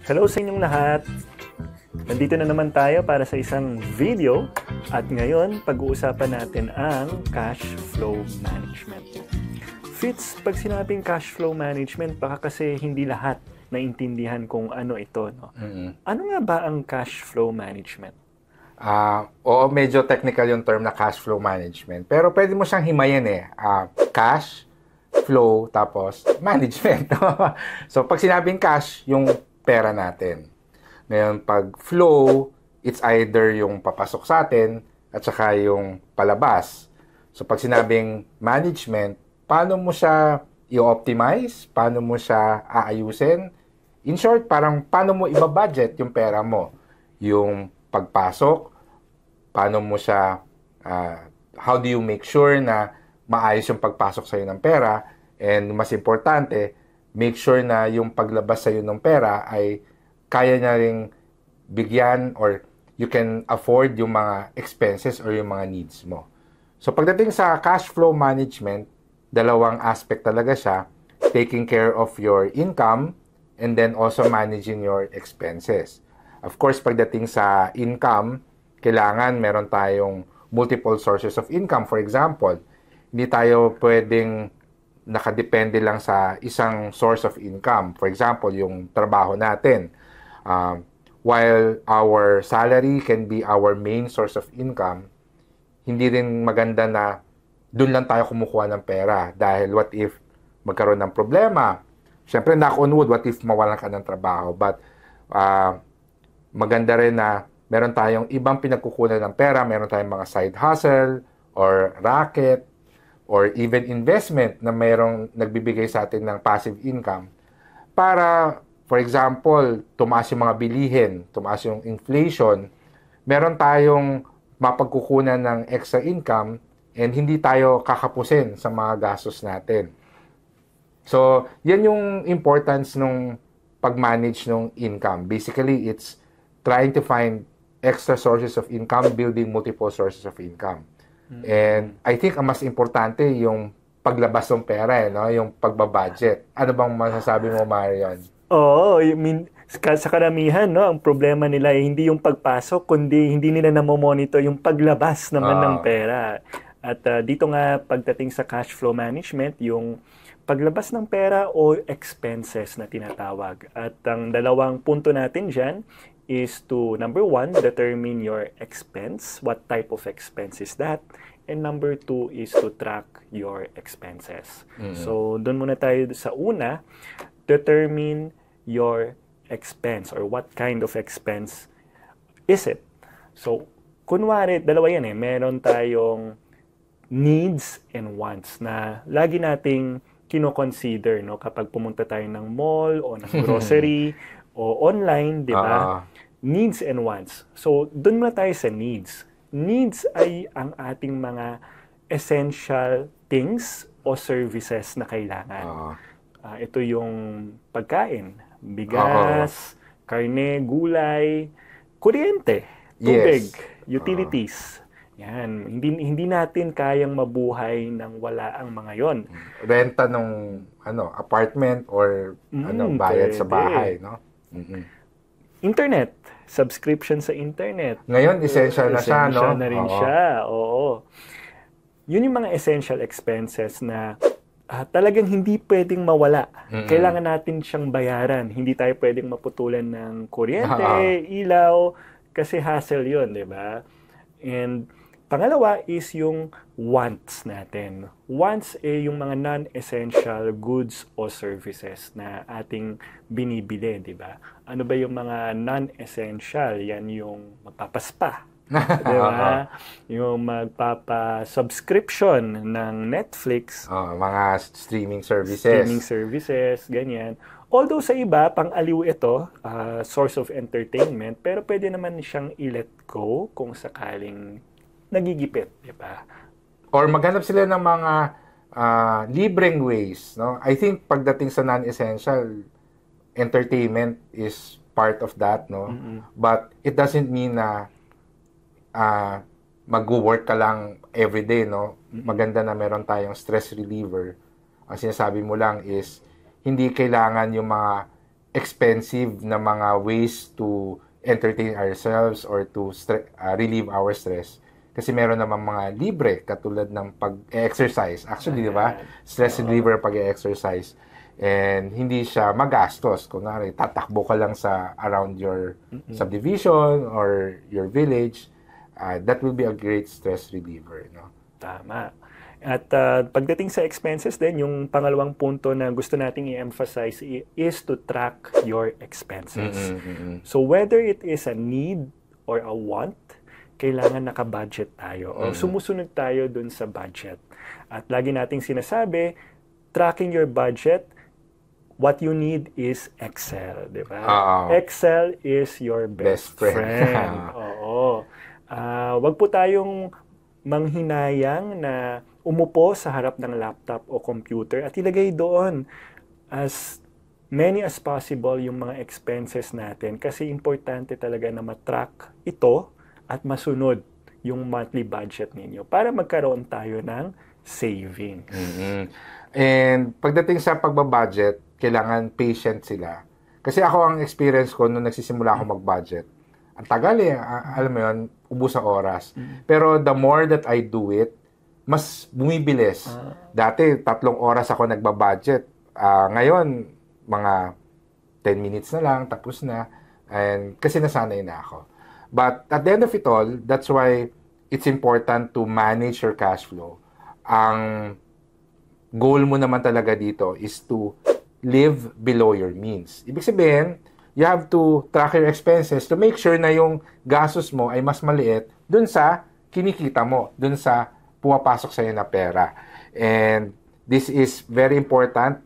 Hello sa inyong lahat! Nandito na naman tayo para sa isang video at ngayon pag-uusapan natin ang cash flow management. Fitz, pag sinabing cash flow management, baka kasi hindi lahat naintindihan kung ano ito. No? Ano nga ba ang cash flow management? Oo, medyo technical yung term na cash flow management. Pero pwede mo siyang himayin cash, flow, tapos management. So pag sinabing cash, yung pera natin. Ngayon, pag flow, it's either yung papasok sa atin at saka yung palabas. So, pag sinabing management, paano mo siya i-optimize? Paano mo siya aayusin? In short, parang paano mo ibabudget yung pera mo? Yung pagpasok, paano mo siya, how do you make sure na maayos yung pagpasok sa'yo ng pera? And mas importante, make sure na yung paglabas sa'yo ng pera ay kaya niya ring bigyan or you can afford yung mga expenses or yung mga needs mo. So pagdating sa cash flow management, dalawang aspect talaga siya, taking care of your income and then also managing your expenses. Of course, pagdating sa income, kailangan meron tayong multiple sources of income. For example, hindi tayo pwedeng nakadepende lang sa isang source of income. For example, yung trabaho natin. While our salary can be our main source of income, hindi rin maganda na doon lang tayo kumukuha ng pera. Dahil what if magkaroon ng problema? Siyempre, knock on wood, what if mawalan ka ng trabaho? But maganda rin na meron tayong ibang pinagkukunan ng pera, meron tayong mga side hustle or racket, or even investment na mayroong nagbibigay sa atin ng passive income para, for example, tumaas yung mga bilihin, tumaas yung inflation, meron tayong mapagkukunan ng extra income and hindi tayo kakapusin sa mga gastos natin. So, yan yung importance nung pag-manage ng income. Basically, it's trying to find extra sources of income, building multiple sources of income. And I think ang mas importante yung paglabas ng pera, no? Yung pagbabudget. Ano bang masasabi mo, Marion? Oo, I mean, sa karamihan, no, ang problema nila ay hindi yung pagpasok, kundi hindi nila namomonitor yung paglabas naman ng pera. At dito nga, pagdating sa cash flow management, yung paglabas ng pera o expenses na tinatawag. At ang dalawang punto natin dyan is to, number one, determine your expense. What type of expense is that? And number two is to track your expenses. So, doon muna tayo sa una, determine your expense or what kind of expense is it? So, kunwari, dalawa yan meron tayong needs and wants na lagi nating kino-consider, no, kapag pumunta tayo ng mall o ng grocery o online, di ba? Needs and wants. So, doon muna tayo sa needs. Needs ay ang ating mga essential things o services na kailangan. Ito yung pagkain, bigas, karne, gulay, kuryente, tubig, utilities. Yan, hindi natin kayang mabuhay nang wala ang mga 'yon. Renta nung apartment or bayad sa bahay, no? Internet, subscription sa internet. Ngayon, essential na siya, no? Essential na rin siya, oo. Yun yung mga essential expenses na talagang hindi pwedeng mawala. Kailangan natin siyang bayaran. Hindi tayo pwedeng maputulan ng kuryente, ilaw, kasi hassle yun, di ba? And pangalawa is yung wants natin. Wants yung mga non-essential goods o services na ating binibili, di ba? Ano ba yung mga non-essential? Yan yung magpapaspa, di ba? Yung magpapa-subscription ng Netflix. Mga streaming services. Ganyan. Although sa iba, pang-aliw ito, source of entertainment, pero pwede naman siyang i-let go kung sakaling nagigipit, di ba? Or maghanap sila ng mga libreng ways, no? I think pagdating sa non-essential, entertainment is part of that, no? But it doesn't mean na mag-work ka lang everyday, no? Maganda na meron tayong stress reliever. Ang sinasabi mo lang is hindi kailangan yung mga expensive na mga ways to entertain ourselves or to relieve our stress. Kasi meron naman mga libre, katulad ng pag-exercise. Actually, di ba? Stress reliever pag-exercise. And hindi siya magastos. Kunwari, tatakbo ka lang sa around your subdivision or your village. That will be a great stress reliever. No? Tama. At pagdating sa expenses din, yung pangalawang punto na gusto nating i-emphasize is to track your expenses. So whether it is a need or a want, kailangan naka-budget tayo o sumusunod tayo dun sa budget. At lagi nating sinasabi, tracking your budget, what you need is Excel, di ba? Excel is your best friend. Oo. Wag po tayong manghinayang na umupo sa harap ng laptop o computer at ilagay doon as many as possible yung mga expenses natin kasi importante talaga na matrack ito at masunod yung monthly budget ninyo para magkaroon tayo ng savings. And pagdating sa pagbabudget, kailangan patient sila. Kasi ako, ang experience ko nung nagsisimula ako mag-budget, ang tagal alam mo yun, ubos ang oras. Pero the more that I do it, mas bumibilis. Dati, 3 oras ako nagbabudget. Ngayon, mga 10 minutes na lang, tapos na. And kasi nasanay na ako. But at the end of it all, that's why it's important to manage your cash flow. Ang goal mo naman talaga dito is to live below your means. Ibig sabihin, you have to track your expenses to make sure na yung gastos mo ay mas maliit dun sa kinikita mo, dun sa pumapasok sa'yo na pera. And this is very important,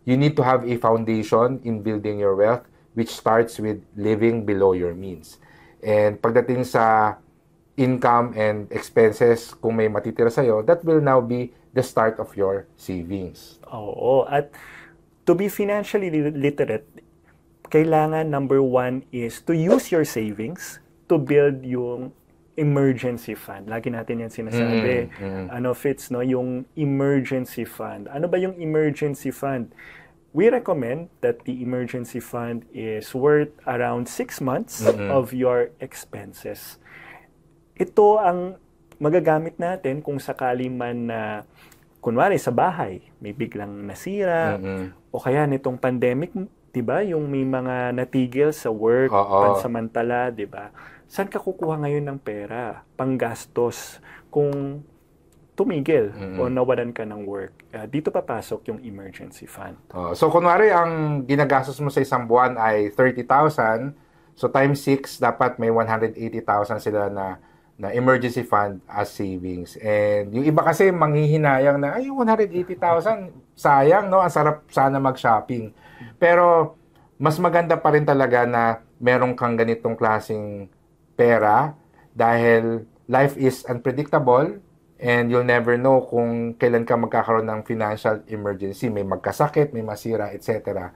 you need to have a foundation in building your wealth, which starts with living below your means. And pagdating sa income and expenses, kung may matitira sa'yo, that will now be the start of your savings. Oo. At to be financially literate, kailangan number 1 is to use your savings to build yung emergency fund. Lagi natin yan sinasabi. Fitz, no? Yung emergency fund. Ano ba yung emergency fund? We recommend that the emergency fund is worth around 6 months of your expenses. Ito ang magagamit natin kung sakali man na, kunwari sa bahay, may biglang nasira, o kaya nitong pandemic, diba, yung may mga natigil sa work, pansamantala, diba? Saan ka kukuha ngayon ng pera, panggastos, kung tumigil o nawalan ka ng work? Dito papasok yung emergency fund. So, kunwari, ang ginagastos mo sa isang buwan ay 30,000. So, times 6, dapat may 180,000 sila na emergency fund as savings. And yung iba kasi manghihinayang na, ay, 180,000, sayang, no? Ang sarap sana mag-shopping. Pero, mas maganda pa rin talaga na meron kang ganitong klaseng pera dahil life is unpredictable and you'll never know kung kailan ka magkakaroon ng financial emergency. May magkasakit, may masira, etc.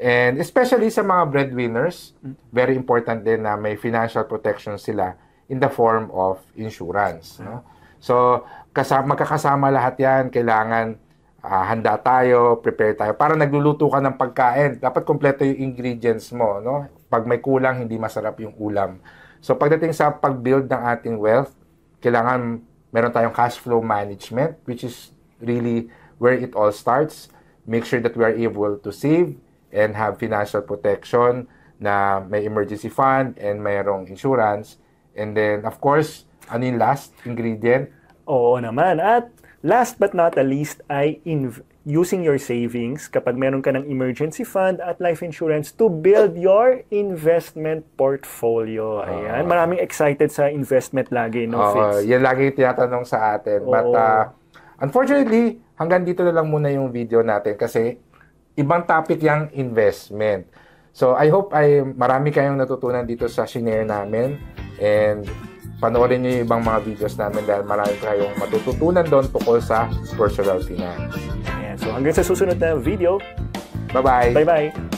And especially sa mga breadwinners, very important din na may financial protection sila in the form of insurance. No? So, magkakasama lahat yan. Kailangan handa tayo, prepare tayo. Para nagluluto ka ng pagkain, dapat kompleto yung ingredients mo. No? Pag may kulang, hindi masarap yung ulam. So, pagdating sa pag-build ng ating wealth, kailangan meron tayong cash flow management, which is really where it all starts. Make sure that we are able to save and have financial protection na may emergency fund and mayroong insurance. And then, of course, ano yung last ingredient? Oo naman. At last but not the least ay using your savings kapag meron ka ng emergency fund at life insurance to build your investment portfolio. Ayan. Maraming excited sa investment lagi, no, Fitz? Yan lagi tinatanong sa atin. But unfortunately, hanggang dito na lang muna yung video natin kasi ibang topic yung investment. So, I hope ay marami kayong natutunan dito sa shinare namin and panoorin nyo yung ibang mga videos namin dahil marami kayong matututunan doon tungkol sa personal finance. So hanggang sa susunod na video. Bye-bye. Bye-bye.